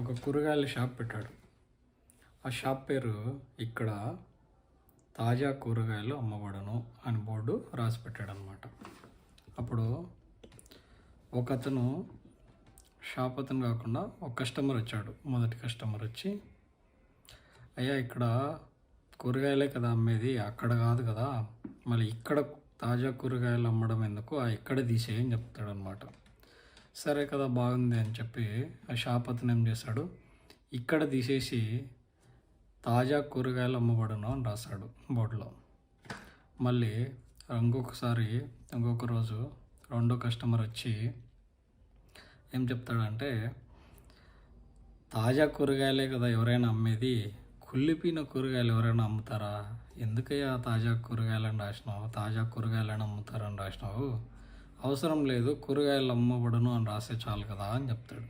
ఒక కూరగాయల షాప్ పెట్టాడు. ఆ షాప్ పేరు ఇక్కడ తాజా కూరగాయలు అమ్మబడును అని బోర్డు రాసి పెట్టాడనమాట. అప్పుడు ఒకతను షాప్ అతను కాకుండా ఒక కస్టమర్ వచ్చాడు. మొదటి కస్టమర్ వచ్చి, అయ్యా ఇక్కడ కూరగాయలే కదా అమ్మేది, అక్కడ కాదు కదా, మళ్ళీ ఇక్కడ తాజా కూరగాయలు అమ్మడం ఎందుకు, ఇక్కడే తీసేయని చెప్తాడనమాట. సరే కదా, బాగుంది అని చెప్పి ఆ షాప్ అతను ఏం చేశాడు, ఇక్కడ తీసేసి తాజా కూరగాయలు అమ్మబడును అని రాశాడు బోర్డులో. మళ్ళీ ఇంకొక రోజు రెండో కస్టమర్ వచ్చి ఏం చెప్తాడంటే, తాజా కూరగాయలే కదా ఎవరైనా అమ్మేది, కుళ్ళిపోయిన కూరగాయలు ఎవరైనా అమ్ముతారా, ఎందుకయ్యా తాజా కూరగాయలను రాసినావు, తాజా కూరగాయలను అమ్ముతారని రాసినావు, అవసరం లేదు, కూరగాయలు అమ్మబడును అని రాసే చాలు కదా అని చెప్తాడు.